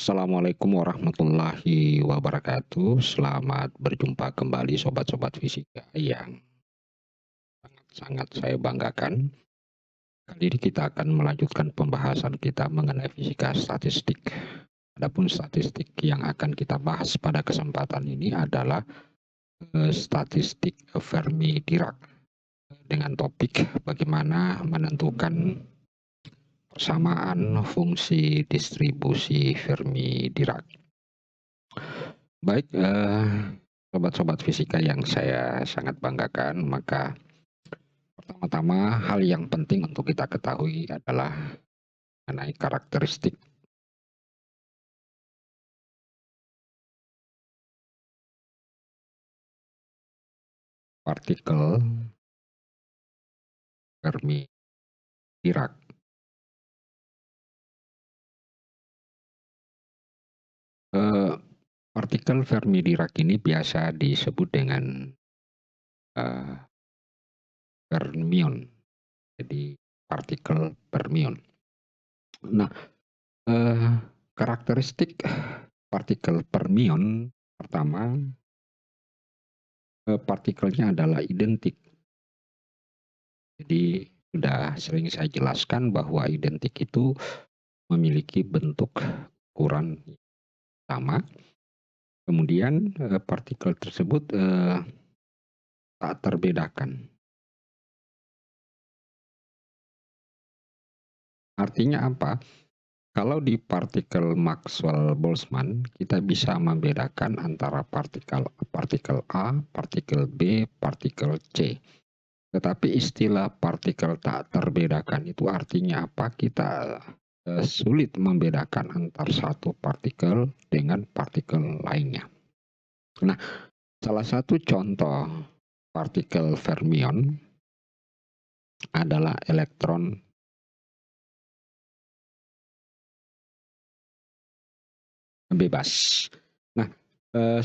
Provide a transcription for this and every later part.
Assalamualaikum warahmatullahi wabarakatuh. Selamat berjumpa kembali sobat-sobat fisika yang sangat saya banggakan. Kali ini kita akan melanjutkan pembahasan kita mengenai fisika statistik. Adapun statistik yang akan kita bahas pada kesempatan ini adalah statistik Fermi-Dirac dengan topik bagaimana menentukan persamaan fungsi distribusi Fermi-Dirac. Baik, sobat-sobat fisika yang saya sangat banggakan, maka pertama-tama hal yang penting untuk kita ketahui adalah mengenai karakteristik partikel Fermi-Dirac. Partikel Fermi-Dirac ini biasa disebut dengan fermion, jadi partikel fermion. Nah, karakteristik partikel fermion pertama, partikelnya adalah identik. Jadi sudah sering saya jelaskan bahwa identik itu memiliki bentuk ukuran sama. Kemudian partikel tersebut tak terbedakan. Artinya apa? Kalau di partikel Maxwell-Boltzmann kita bisa membedakan antara partikel A, partikel B, partikel C. Tetapi istilah partikel tak terbedakan itu artinya apa? Kita sulit membedakan antar satu partikel dengan partikel lainnya. Nah, salah satu contoh partikel fermion adalah elektron bebas. Nah,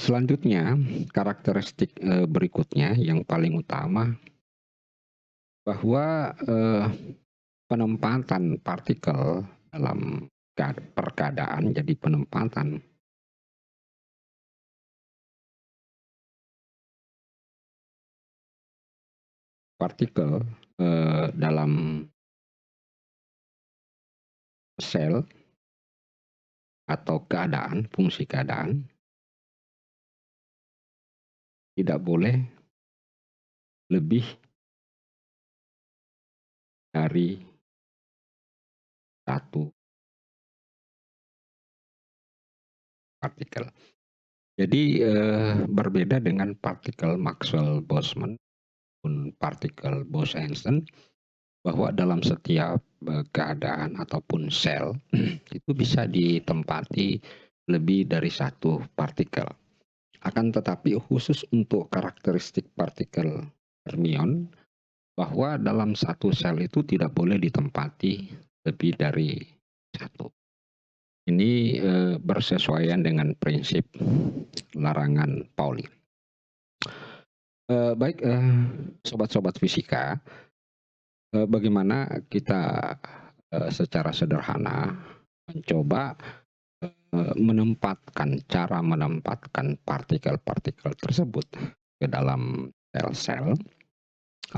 selanjutnya karakteristik berikutnya yang paling utama bahwa penempatan partikel dalam perkeadaan, jadi penempatan partikel dalam sel atau keadaan, fungsi keadaan tidak boleh lebih dari satu partikel. Jadi berbeda dengan partikel Maxwell-Boltzmann pun partikel Bose-Einstein, bahwa dalam setiap keadaan ataupun sel itu bisa ditempati lebih dari satu partikel. Akan tetapi khusus untuk karakteristik partikel fermion, bahwa dalam satu sel itu tidak boleh ditempati lebih dari satu. Ini bersesuaian dengan prinsip larangan Pauli. Baik, sobat-sobat fisika, bagaimana kita secara sederhana mencoba cara menempatkan partikel-partikel tersebut ke dalam sel-sel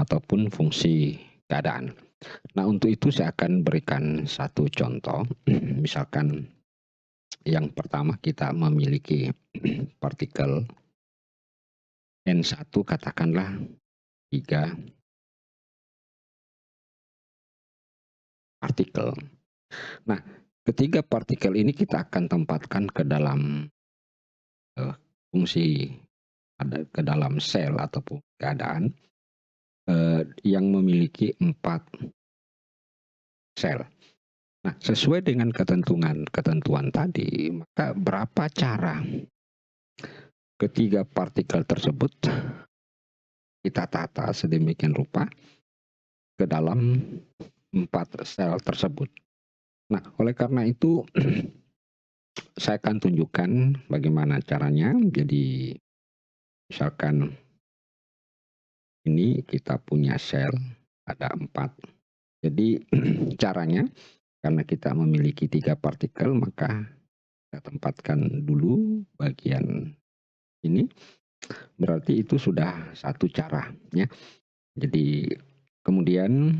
ataupun fungsi keadaan. Nah, untuk itu saya akan berikan satu contoh. Misalkan yang pertama kita memiliki partikel N1, katakanlah 3 partikel. Nah, ketiga partikel ini kita akan tempatkan ke dalam fungsi, ke dalam sel ataupun keadaan yang memiliki 4 sel. Nah, sesuai dengan ketentuan tadi, maka berapa cara ketiga partikel tersebut kita tata sedemikian rupa ke dalam 4 sel tersebut. Nah, oleh karena itu saya akan tunjukkan bagaimana caranya. Jadi misalkan ini kita punya sel ada 4. Jadi caranya, karena kita memiliki 3 partikel, maka kita tempatkan dulu bagian ini, berarti itu sudah satu cara ya. Jadi kemudian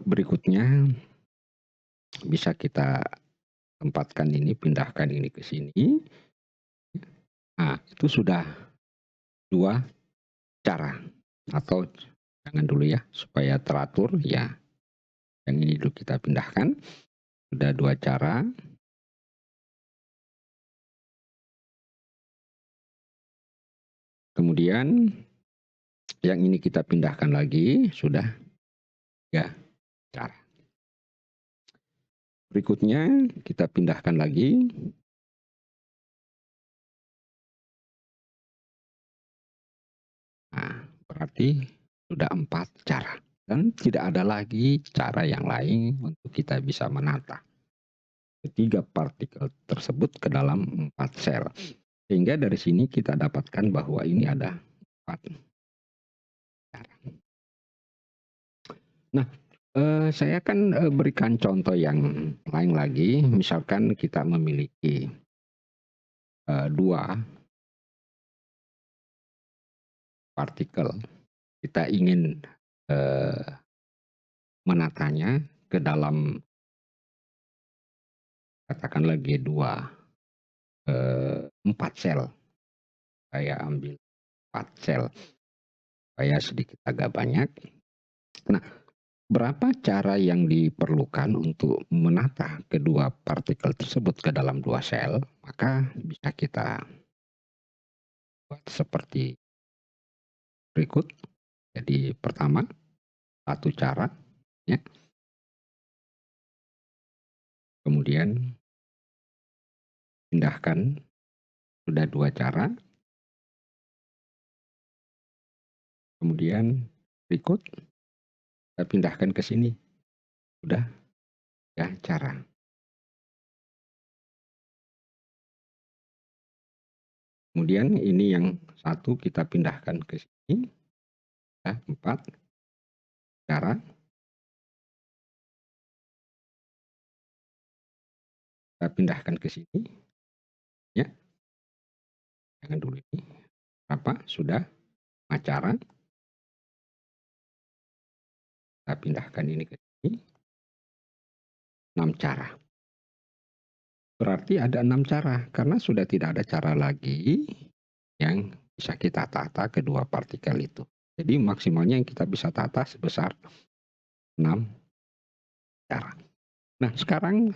berikutnya bisa kita tempatkan ini, pindahkan ini ke sini. Nah, itu sudah dua cara. Atau jangan dulu ya, supaya teratur ya. Yang ini dulu kita pindahkan. Sudah dua cara. Kemudian yang ini kita pindahkan lagi, sudah tiga cara. Berikutnya kita pindahkan lagi. Nah, berarti sudah 4 cara. Dan tidak ada lagi cara yang lain untuk kita bisa menata ketiga partikel tersebut ke dalam 4 sel. Sehingga dari sini kita dapatkan bahwa ini ada 4 cara. Nah, saya akan berikan contoh yang lain lagi. Misalkan kita memiliki 2 partikel. Kita ingin menatanya ke dalam katakanlah G2 4 sel. Saya ambil 4 sel supaya sedikit agak banyak. Nah, berapa cara yang diperlukan untuk menata kedua partikel tersebut ke dalam 2 sel? Maka bisa kita buat seperti berikut. Jadi pertama, satu cara ya. Kemudian pindahkan, sudah 2 cara. Kemudian berikut kita pindahkan ke sini. Sudah ya cara. Kemudian ini yang satu kita pindahkan ke sini. Ya, 4 cara. Kita pindahkan ke sini. Ya. Jangan dulu ini. Apa? Sudah 5 cara. Kita pindahkan ini ke sini. 6 cara. Berarti ada 6 cara karena sudah tidak ada cara lagi yang bisa kita tata kedua partikel itu. Jadi maksimalnya yang kita bisa tata sebesar 6 cara. Nah, sekarang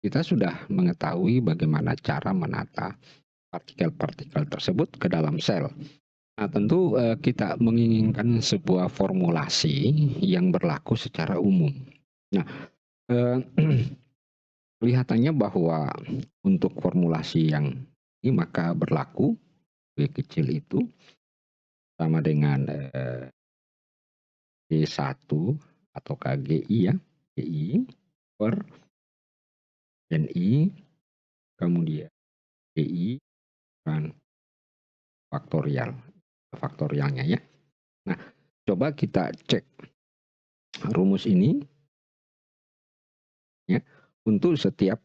kita sudah mengetahui bagaimana cara menata partikel-partikel tersebut ke dalam sel. Nah, tentu kita menginginkan sebuah formulasi yang berlaku secara umum. Nah, kelihatannya bahwa untuk formulasi yang ini maka berlaku V kecil itu sama dengan G1 atau KGI ya, GI per NI kemudian GI dan faktorialnya ya. Nah, coba kita cek rumus ini ya untuk setiap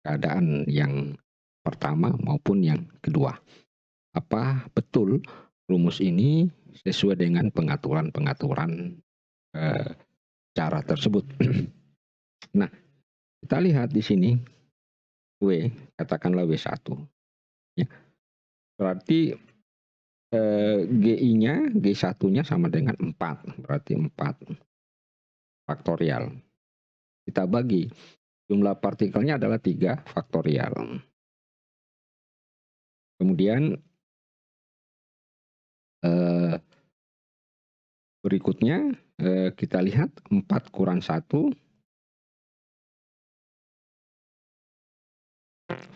keadaan yang pertama maupun yang kedua. Apa betul rumus ini sesuai dengan pengaturan-pengaturan cara tersebut? Nah, kita lihat di sini W, katakanlah W1. Ya. Berarti GI-nya, G1-nya sama dengan 4, berarti 4 faktorial. Kita bagi, jumlah partikelnya adalah 3 faktorial. Kemudian berikutnya kita lihat 4 kurang 1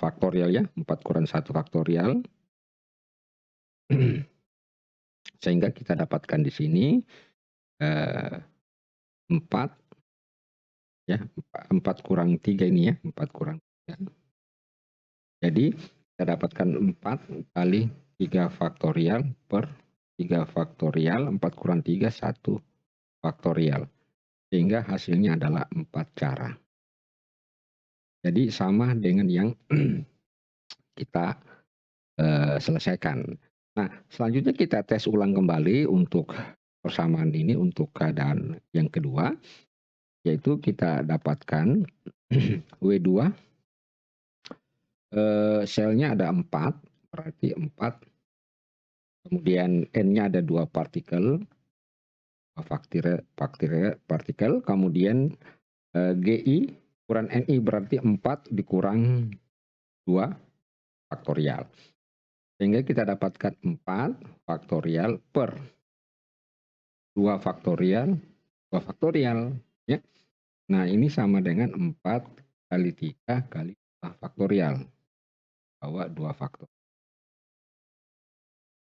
faktorial ya, 4 kurang 1 faktorial. Sehingga kita dapatkan di sini 4 ya, 4 kurang 3 ini ya, 4 kurang 3. Jadi kita dapatkan 4 kali 3 faktorial per 3 faktorial, 4 kurang 3, 1 faktorial. Sehingga hasilnya adalah 4 cara. Jadi sama dengan yang kita selesaikan. Nah, selanjutnya kita tes ulang kembali untuk persamaan ini untuk keadaan yang kedua, yaitu kita dapatkan W2, selnya ada 4, berarti 4, kemudian N-nya ada 2 partikel, partikel, kemudian GI kurang NI berarti 4 dikurang 2 faktorial. Sehingga kita dapatkan 4 faktorial per 2 faktorial, 2 faktorial. Ya. Nah, ini sama dengan 4 kali 3 kali 2 faktorial. Bahwa 2 faktorial.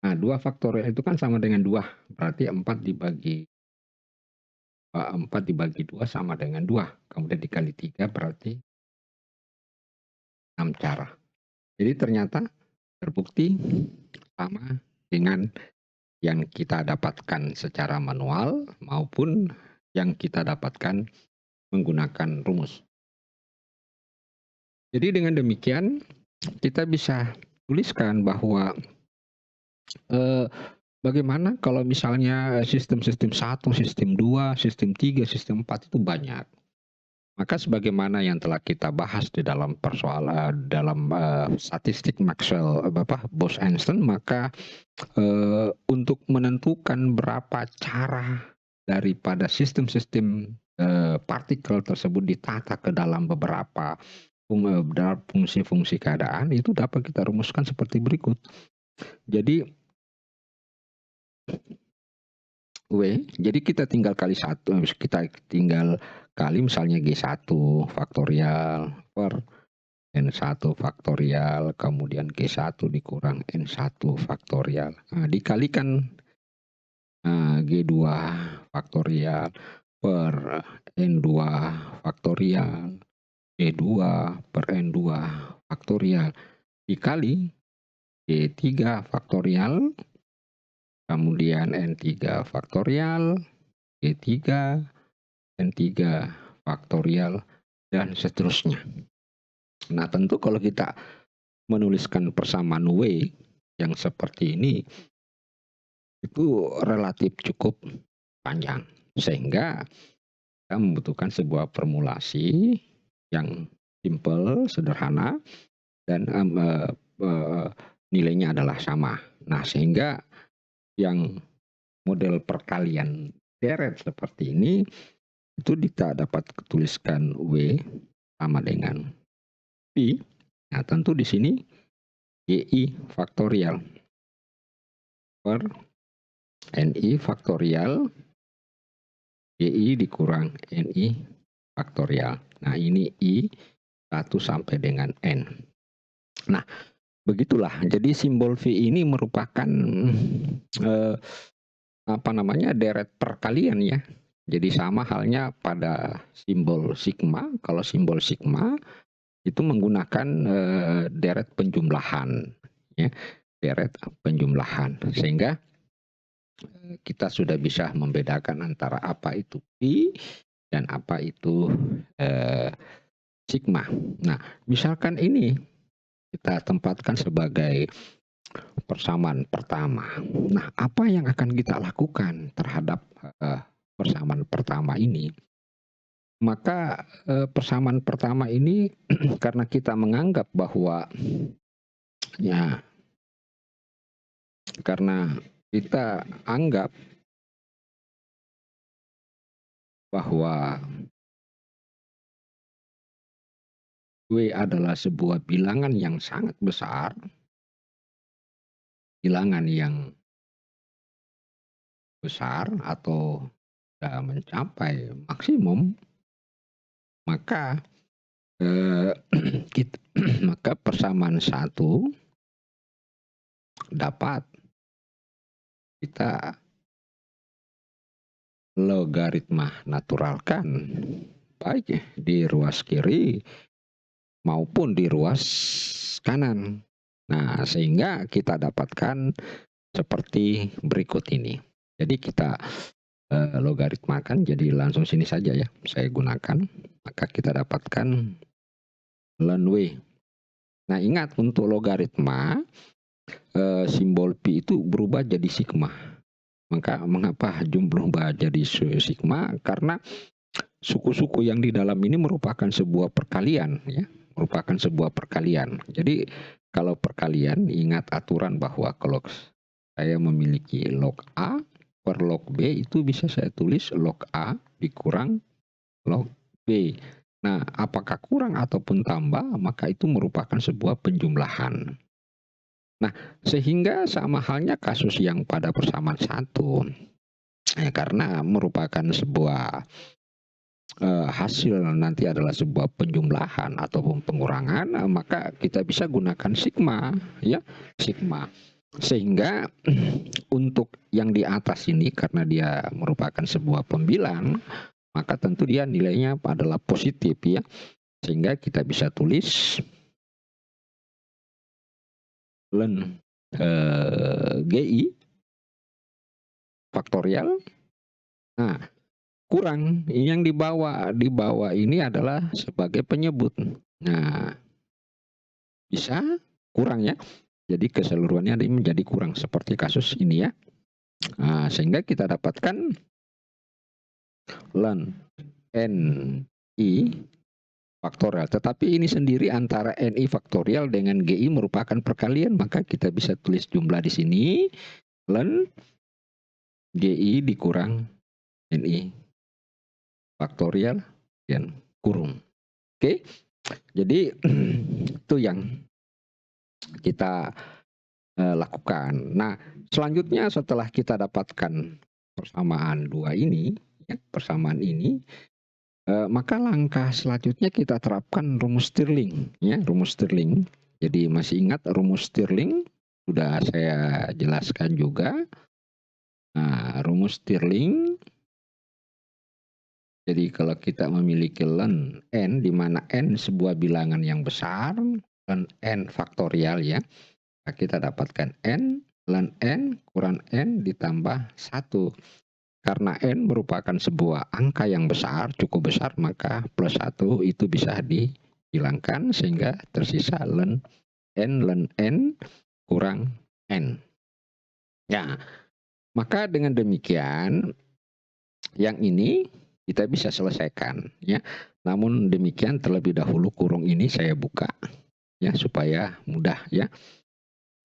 Nah, 2 faktorial itu kan sama dengan 2. Berarti 4 dibagi 2 sama dengan 2. Kemudian dikali 3 berarti 6 cara. Jadi ternyata terbukti sama dengan yang kita dapatkan secara manual maupun yang kita dapatkan menggunakan rumus. Jadi dengan demikian kita bisa tuliskan bahwa bagaimana kalau misalnya sistem-sistem 1, sistem 2, sistem 3, sistem 4 itu banyak. Maka sebagaimana yang telah kita bahas di dalam persoalan dalam statistik Maxwell Bose-Einstein, maka untuk menentukan berapa cara daripada sistem-sistem partikel tersebut ditata ke dalam beberapa fungsi-fungsi keadaan itu dapat kita rumuskan seperti berikut. Jadi jadi kita tinggal kali misalnya G1 faktorial per N1 faktorial, kemudian G1 dikurang N1 faktorial. Nah, dikalikan G2 faktorial per N2 faktorial, G2 per N2 faktorial, dikali G3 faktorial, kemudian N3 faktorial, G3, N3 faktorial, dan seterusnya. Nah, tentu kalau kita menuliskan persamaan W yang seperti ini, itu relatif cukup panjang. Sehingga kita membutuhkan sebuah formulasi yang simple, sederhana, dan nilainya adalah sama. Nah, sehingga yang model perkalian deret seperti ini itu kita dapat tuliskan W sama dengan Pi. Nah, tentu di sini GI faktorial per NI faktorial GI dikurang NI faktorial. Nah, ini I 1 sampai dengan N. Nah, begitulah. Jadi simbol V ini merupakan deret perkalian ya. Jadi sama halnya pada simbol sigma. Kalau simbol sigma itu menggunakan deret penjumlahan, ya, deret penjumlahan. Sehingga kita sudah bisa membedakan antara apa itu pi dan apa itu sigma. Nah, misalkan ini kita tempatkan sebagai persamaan pertama. Nah, apa yang akan kita lakukan terhadap persamaan pertama ini? Maka persamaan pertama ini karena kita menganggap bahwa ya karena kita anggap bahwa W adalah sebuah bilangan yang sangat besar, bilangan yang besar atau sudah mencapai maksimum, maka maka persamaan satu dapat kita logaritma naturalkan baik di ruas kiri maupun di ruas kanan. Nah, sehingga kita dapatkan seperti berikut ini. Jadi kita logaritmakan, jadi langsung sini saja ya saya gunakan. Maka kita dapatkan ln W. Nah ingat untuk logaritma simbol pi itu berubah jadi sigma. Maka mengapa berubah jadi sigma? Karena suku-suku yang di dalam ini merupakan sebuah perkalian, ya, merupakan sebuah perkalian. Jadi kalau perkalian, ingat aturan bahwa kalau saya memiliki log A per log B itu bisa saya tulis log A dikurang log B. Nah, apakah kurang ataupun tambah, maka itu merupakan sebuah penjumlahan. Nah, sehingga sama halnya kasus yang pada persamaan satu, karena merupakan sebuah hasil nanti adalah sebuah penjumlahan ataupun pengurangan, maka kita bisa gunakan sigma, ya, sigma. Sehingga untuk yang di atas ini karena dia merupakan sebuah pembilang, maka tentu dia nilainya adalah positif, ya. Sehingga kita bisa tulis ln GI faktorial. Nah, kurang yang di bawah ini adalah sebagai penyebut. Nah, bisa kurang, ya. Jadi keseluruhannya menjadi kurang seperti kasus ini, ya. Nah, sehingga kita dapatkan ln NI faktorial. Tetapi ini sendiri antara NI faktorial dengan GI merupakan perkalian, maka kita bisa tulis jumlah di sini ln GI dikurang NI faktorial dan kurung. Oke. Jadi itu yang kita lakukan. Nah, selanjutnya setelah kita dapatkan persamaan dua ini, ya, persamaan ini, maka langkah selanjutnya kita terapkan rumus Stirling, ya, rumus Stirling. Jadi masih ingat rumus Stirling? Sudah saya jelaskan juga. Nah, rumus Stirling. Jadi kalau kita memiliki ln n, di mana n sebuah bilangan yang besar, ln n faktorial, ya, kita dapatkan n ln n kurang n ditambah 1. Karena n merupakan sebuah angka yang besar, cukup besar, maka plus 1 itu bisa dihilangkan sehingga tersisa ln n kurang n. Ya, maka dengan demikian yang ini kita bisa selesaikan, ya. Namun demikian terlebih dahulu kurung ini saya buka, ya, supaya mudah, ya.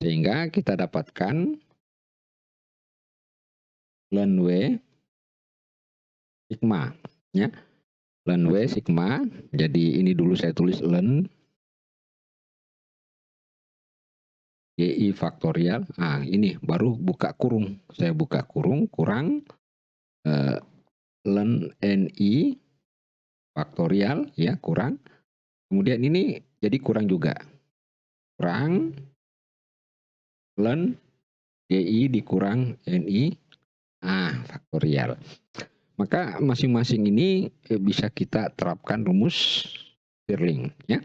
Sehingga kita dapatkan ln W sigma, ya, ln W sigma. Jadi ini dulu saya tulis ln GI faktorial. Nah, ini baru buka kurung. Saya buka kurung, kurang ln NI faktorial, ya, kurang. Kemudian ini jadi kurang juga. Kurang ln GI dikurang NI faktorial. Maka masing-masing ini bisa kita terapkan rumus Stirling, ya.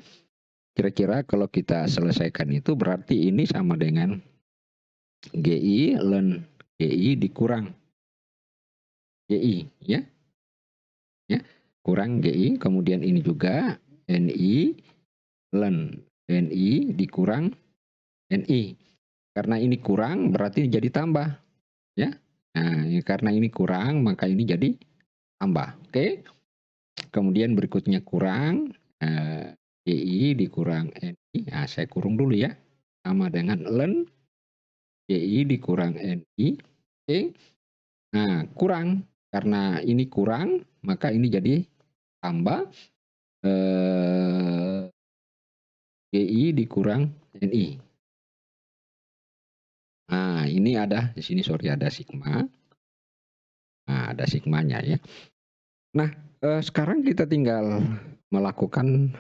Kira-kira kalau kita selesaikan itu berarti ini sama dengan GI ln GI dikurang GI, ya. Ya, kurang GI, kemudian ini juga NI ln NI dikurang NI. Karena ini kurang berarti jadi tambah, ya. Nah, karena ini kurang maka ini jadi tambah. Oke. Kemudian berikutnya kurang GI dikurang NI. Nah, saya kurung dulu, ya. Sama dengan ln GI dikurang NI. Oke. Nah, kurang. Karena ini kurang, maka ini jadi tambah GI dikurang NI. Nah, ini ada di sini, sorry, ada sigma. Nah, ada sigmanya, ya. Nah, sekarang kita tinggal melakukan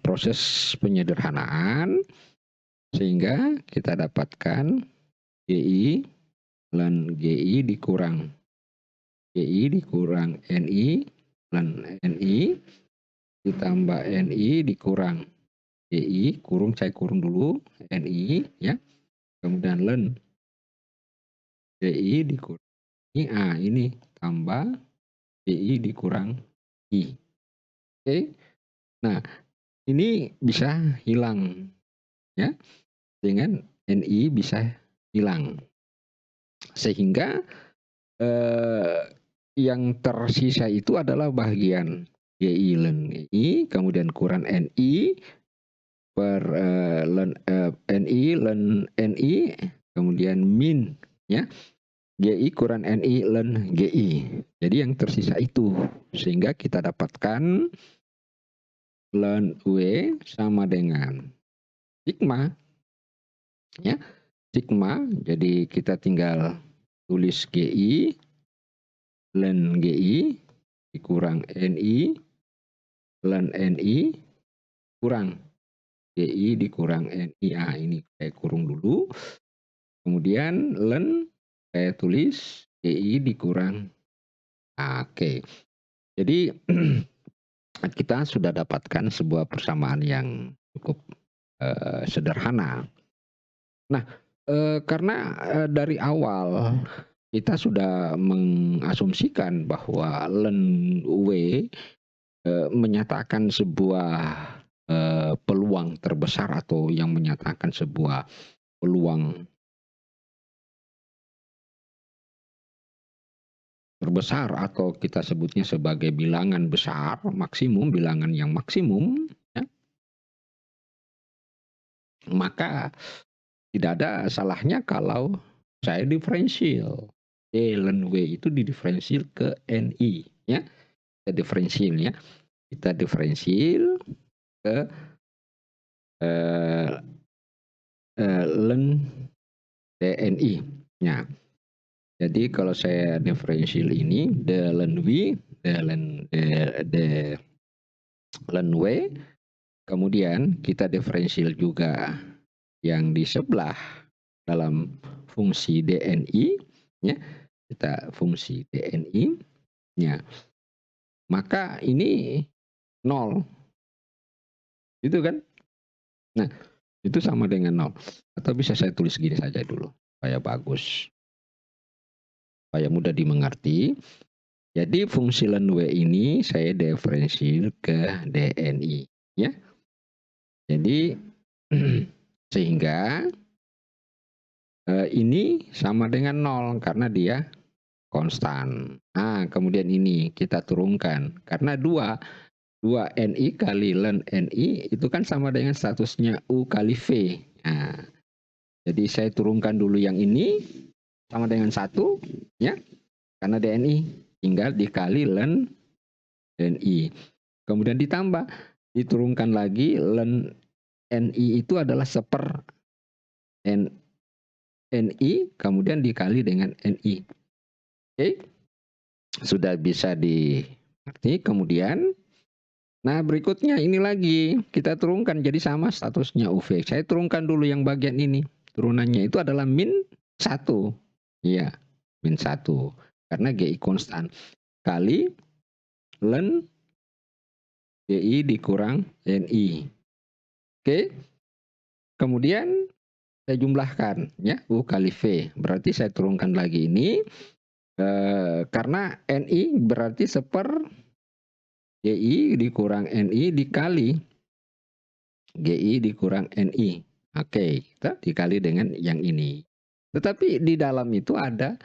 proses penyederhanaan sehingga kita dapatkan GI ln GI dikurang NI ln NI ditambah NI dikurang GI, kurung, saya kurung dulu NI, ya. Kemudian ln GI dikurang ini tambah GI dikurang I. Oke. Nah, ini bisa hilang ya, dengan NI bisa hilang. Sehingga yang tersisa itu adalah bagian GI len GI, kemudian kurang NI per NI len NI, kemudian min ya. GI kurang NI len GI. Jadi yang tersisa itu, sehingga kita dapatkan len W sama dengan sigma ya. Sigma, jadi kita tinggal tulis GI len GI dikurang NI len NI kurang GI dikurang NI. Ini saya kurung dulu. Kemudian len saya tulis GI dikurang. Oke. Jadi kita sudah dapatkan sebuah persamaan yang cukup sederhana. Nah, karena dari awal kita sudah mengasumsikan bahwa len W menyatakan sebuah peluang terbesar atau yang menyatakan sebuah peluang terbesar atau kita sebutnya sebagai bilangan besar, maksimum, bilangan yang maksimum, ya, maka tidak ada salahnya kalau saya diferensial. Ln W itu didiferensial ke NI, ya. Kita diferensial ya. Kita diferensial ke eh, ln DNI. Nah, jadi kalau saya diferensial ini ln W, ln W, kemudian kita diferensial juga yang di sebelah dalam fungsi DNI, ya. Kita fungsi DNI, ya. Maka ini 0. Gitu kan? Nah, itu sama dengan 0. Atau bisa saya tulis gini saja dulu, supaya bagus. Supaya mudah dimengerti. Jadi fungsi len W ini saya diferensial ke DNI, ya. Jadi sehingga ini sama dengan 0 karena dia konstan. Nah, kemudian ini kita turunkan karena 2 NI kali len NI itu kan sama dengan statusnya U kali V. Nah, jadi saya turunkan dulu yang ini sama dengan 1 ya. Karena DNI tinggal dikali len NI. Kemudian ditambah, diturunkan lagi len NI itu adalah seper NI kemudian dikali dengan NI. Oke. Sudah bisa dimengerti. Kemudian nah berikutnya ini lagi kita turunkan jadi sama statusnya UV. Saya turunkan dulu yang bagian ini. Turunannya itu adalah min 1. Iya, min 1. Karena GI konstan. Kali len GI dikurang NI. Oke. Kemudian saya jumlahkan ya U kali V. Berarti saya turunkan lagi ini karena NI berarti seper GI dikurang NI dikali GI dikurang NI. Oke, kita dikali dengan yang ini. Tetapi di dalam itu ada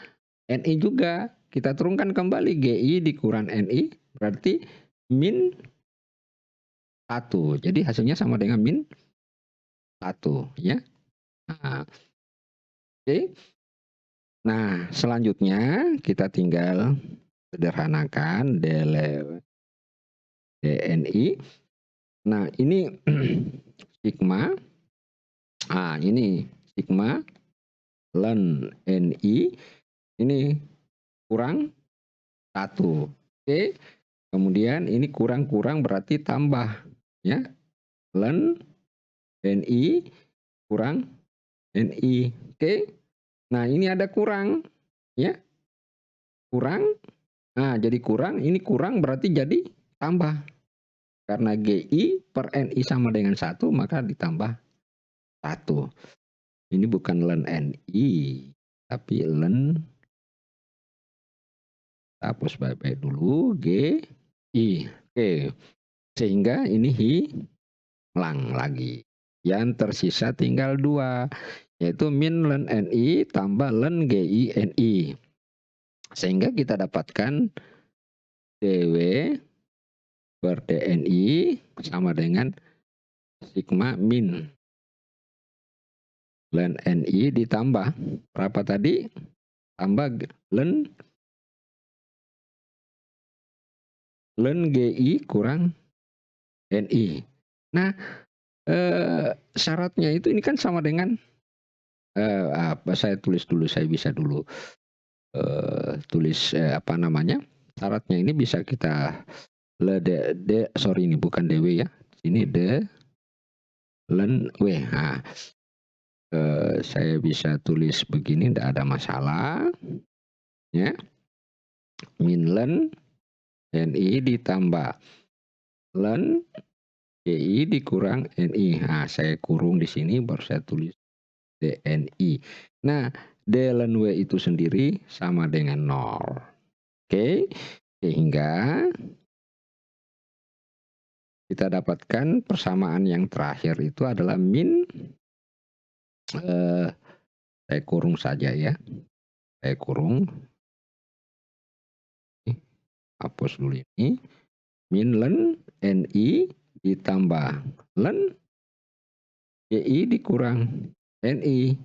NI juga. Kita turunkan kembali GI dikurang NI berarti min 1. Jadi hasilnya sama dengan min 1 ya. Nah, oke. Nah, selanjutnya kita tinggal sederhanakan DNI. Nah, ini sigma. Ini sigma len NI ini kurang 1. Oke. Kemudian ini kurang-kurang berarti tambah ya. Len NI kurang NI. Oke. Nah, ini ada kurang ya. Kurang. Nah, jadi kurang, ini kurang berarti jadi tambah. Karena GI per NI sama dengan 1, maka ditambah 1. Ini bukan len NI, tapi len, hapus baik-baik dulu, GI. Oke. Sehingga ini hilang lagi. Yang tersisa tinggal 2, yaitu min len NI tambah len GI NI. Sehingga kita dapatkan DW per DNI sama dengan sigma min len NI ditambah berapa tadi? Tambah len GI kurang NI. Nah, syaratnya itu ini kan sama dengan saya tulis dulu, saya bisa dulu tulis apa namanya? Syaratnya ini bisa kita sorry ini bukan DW ya. Ini len W. Nah, saya bisa tulis begini, tidak ada masalah. Ya. Min len NI ditambah len GI dikurang NI. Nah, saya kurung di sini baru saya tulis DNI. Nah, D len W itu sendiri sama dengan 0. Oke, sehingga kita dapatkan persamaan yang terakhir itu adalah min, saya kurung saja ya. Saya kurung. Hapus dulu ini. Min len NI ditambah len GI dikurang NI.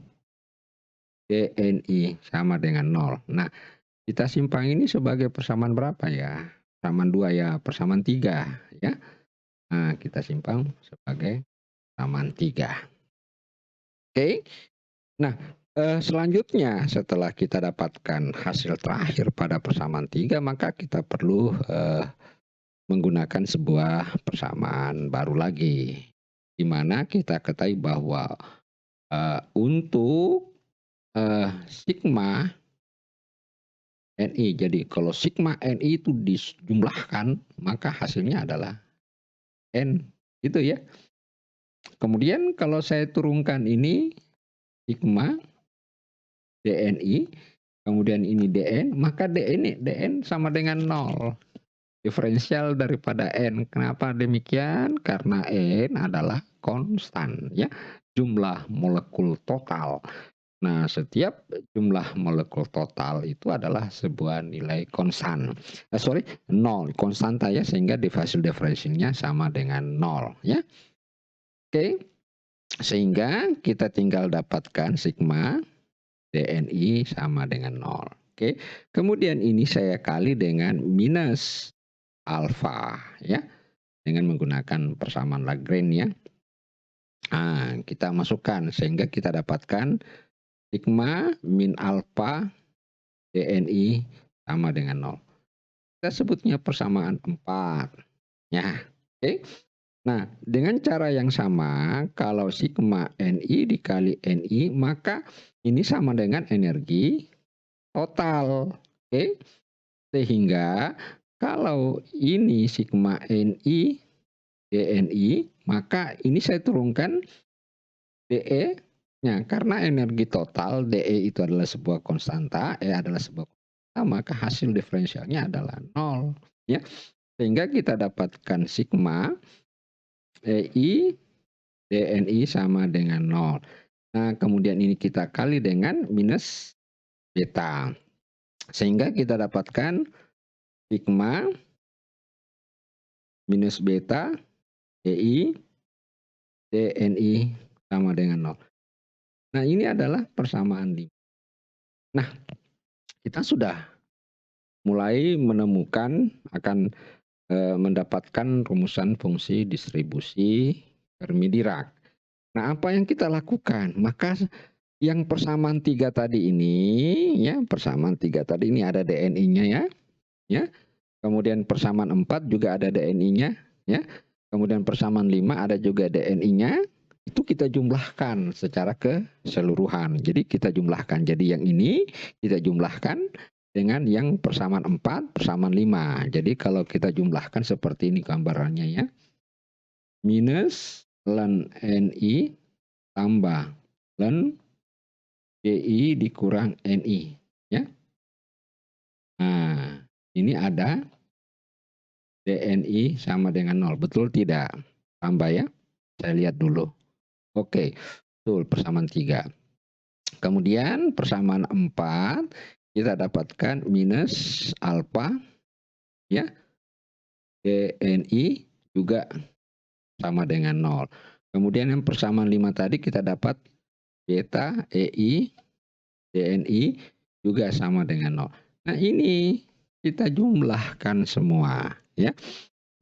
DNI sama dengan 0. Nah, kita simpang ini sebagai persamaan berapa ya? Persamaan 2 ya, persamaan 3 ya. Nah, kita simpang sebagai persamaan 3. Oke. Nah, selanjutnya setelah kita dapatkan hasil terakhir pada persamaan 3, maka kita perlu menggunakan sebuah persamaan baru lagi. Di mana kita ketahui bahwa untuk sigma NI. Jadi kalau sigma NI itu dijumlahkan, maka hasilnya adalah N. Gitu ya. Kemudian kalau saya turunkan ini sigma DNI, kemudian ini DN, maka DN sama dengan 0. Diferensial daripada N. Kenapa demikian? Karena N adalah konstan ya. Jumlah molekul total. Nah, setiap jumlah molekul total itu adalah sebuah nilai konstan. 0, konstanta ya, sehingga hasil diferensialnya sama dengan 0 ya. Oke. Sehingga kita tinggal dapatkan sigma DNI sama dengan 0. Oke. Kemudian ini saya kali dengan minus alfa ya, dengan menggunakan persamaan Lagrange ya. Nah, kita masukkan sehingga kita dapatkan sigma min alfa DNI sama dengan 0. Kita sebutnya persamaan 4. Ya, oke. Nah, dengan cara yang sama, kalau sigma NI dikali NI, maka ini sama dengan energi total. Oke. Sehingga kalau ini sigma NI DNI, maka ini saya turunkan DE. Nah, karena energi total DE itu adalah sebuah konstanta, E adalah sebuah konstanta, maka hasil diferensialnya adalah 0 ya. Sehingga kita dapatkan sigma EI DNI sama dengan 0. Nah, kemudian ini kita kali dengan minus beta. Sehingga kita dapatkan sigma minus beta EI DNI sama dengan 0. Nah, ini adalah persamaan 5. Nah, kita sudah mulai menemukan akan mendapatkan rumusan fungsi distribusi Fermi-Dirac. Nah, apa yang kita lakukan? Maka yang persamaan 3 tadi ini ya, persamaan 3 tadi ini ada DNI-nya ya. Ya. Kemudian persamaan 4 juga ada DNI-nya ya. Kemudian persamaan 5 ada juga DNI-nya. Itu kita jumlahkan secara keseluruhan. Jadi kita jumlahkan. Jadi yang ini kita jumlahkan dengan yang persamaan 4, persamaan 5. Jadi kalau kita jumlahkan seperti ini gambarannya ya. Minus len NI tambah len GI dikurang NI. Ya. Nah, ini ada DNI sama dengan 0. Betul tidak? Tambah ya. Saya lihat dulu. Oke, betul persamaan 3. Kemudian persamaan 4 kita dapatkan minus alfa ya. DNI juga sama dengan 0. Kemudian yang persamaan 5 tadi kita dapat beta EI DNI juga sama dengan 0. Nah, ini kita jumlahkan semua ya.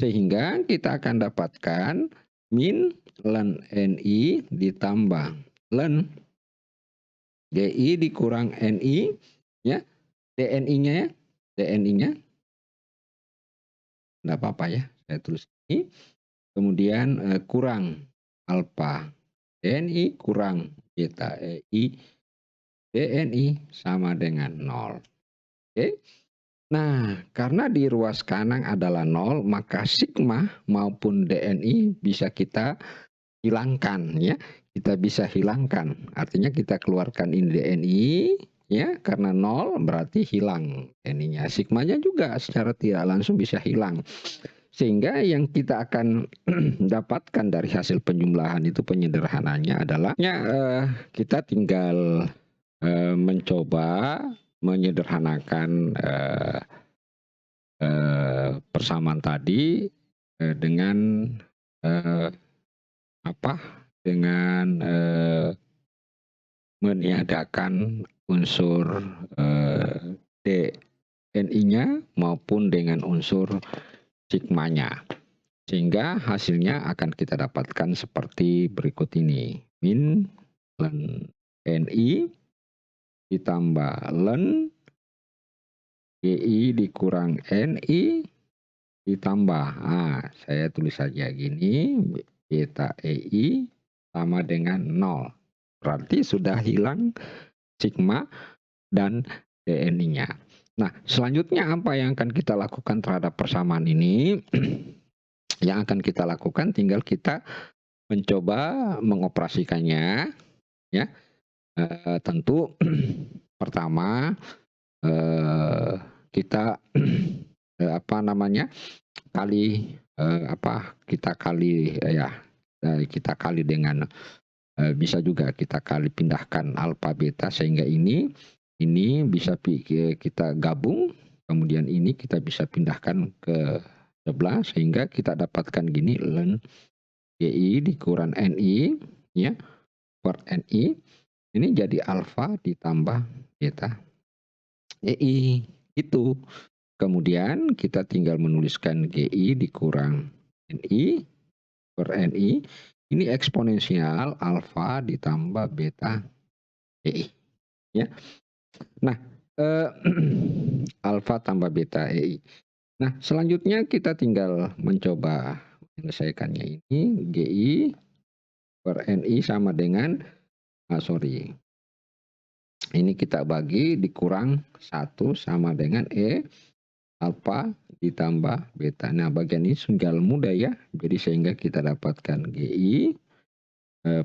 Sehingga kita akan dapatkan min ln NI ditambah ln GI dikurang NI ya. DNI-nya ya. DNI-nya enggak apa-apa ya. Saya tulis ini. Kemudian kurang alfa DNI kurang beta EI DNI sama dengan 0. Oke. Nah, karena di ruas kanan adalah 0, maka sigma maupun DNI bisa kita hilangkan ya. Kita bisa hilangkan. Artinya kita keluarkan ini DNI ya, karena 0 berarti hilang DNI-nya. Sigmanya juga secara tidak langsung bisa hilang. Sehingga yang kita akan dapatkan dari hasil penjumlahan itu penyederhananya adalah kita tinggal mencoba menyederhanakan persamaan tadi dengan dengan meniadakan unsur DNI-nya maupun dengan unsur sigmanya. Sehingga hasilnya akan kita dapatkan seperti berikut ini. Min ln NI ditambah ln GI dikurang NI ditambah, saya tulis saja gini, beta EI sama dengan 0. Berarti sudah hilang sigma dan DNI-nya. Nah, selanjutnya apa yang akan kita lakukan terhadap persamaan ini? Yang akan kita lakukan tinggal kita mencoba mengoperasikannya ya. Tentu pertama kita kita kali dengan bisa juga kita pindahkan alfa beta sehingga ini bisa kita gabung, kemudian ini kita bisa pindahkan ke sebelah sehingga kita dapatkan gini ln GI dikurang NI ya per NI ini jadi alfa ditambah beta EI itu. Kemudian kita tinggal menuliskan GI dikurang NI per NI. Ini eksponensial alfa ditambah beta EI. Ya. Nah, alfa tambah beta EI. Nah, selanjutnya kita tinggal mencoba menyelesaikannya ini. GI per NI sama dengan, ini kita bagi dikurang 1 sama dengan E alfa ditambah beta. Nah, bagian ini tinggal mudah ya. Jadi sehingga kita dapatkan GI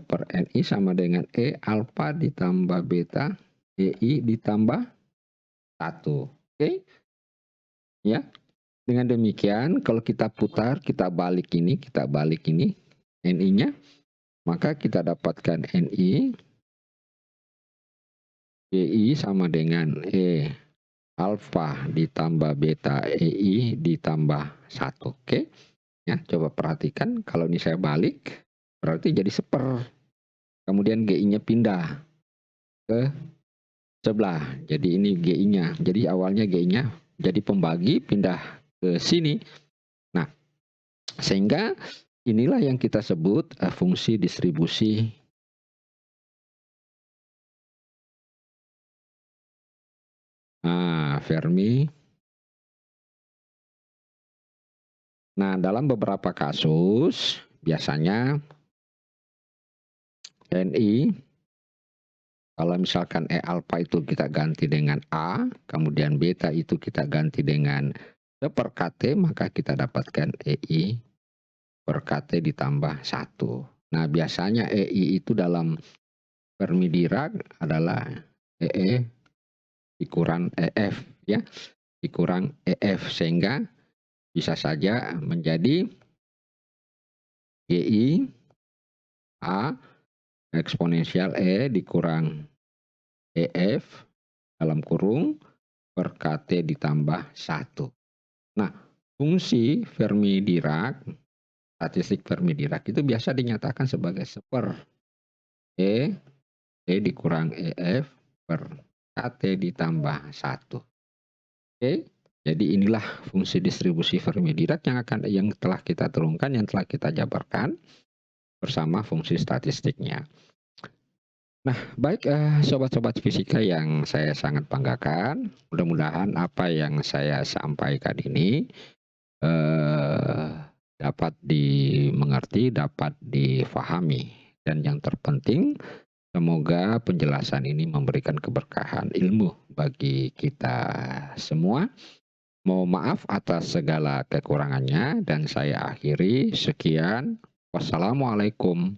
per NI sama dengan E alfa ditambah beta EI ditambah 1. Oke. Ya. Dengan demikian kalau kita putar, kita balik ini NI-nya, maka kita dapatkan NI GI sama dengan E alfa ditambah beta EI ditambah 1. Oke. Ya, coba perhatikan kalau ini saya balik berarti jadi seper. Kemudian GI-nya pindah ke sebelah. Jadi ini GI-nya. Jadi awalnya GI-nya jadi pembagi pindah ke sini. Nah, sehingga inilah yang kita sebut fungsi distribusi Fermi. Nah, dalam beberapa kasus biasanya NI kalau misalkan E alfa itu kita ganti dengan A, kemudian beta itu kita ganti dengan per KT, maka kita dapatkan EI per KT ditambah 1. Nah, biasanya EI itu dalam Fermi Dirac adalah EE dikurang EF ya, dikurang EF sehingga bisa saja menjadi GI A eksponensial E dikurang EF dalam kurung per KT ditambah 1. Nah, fungsi Fermi-Dirac, statistik Fermi-Dirac itu biasa dinyatakan sebagai seper E dikurang EF per KT ditambah 1. Oke, jadi inilah fungsi distribusi Fermi-Dirac yang telah kita turunkan, yang telah kita jabarkan bersama fungsi statistiknya. Nah, baik sobat-sobat fisika yang saya sangat banggakan, mudah-mudahan apa yang saya sampaikan ini dapat dimengerti, dapat difahami, dan yang terpenting semoga penjelasan ini memberikan keberkahan ilmu bagi kita semua. Mohon maaf atas segala kekurangannya dan saya akhiri sekian. Wassalamualaikum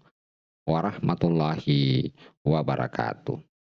warahmatullahi wabarakatuh.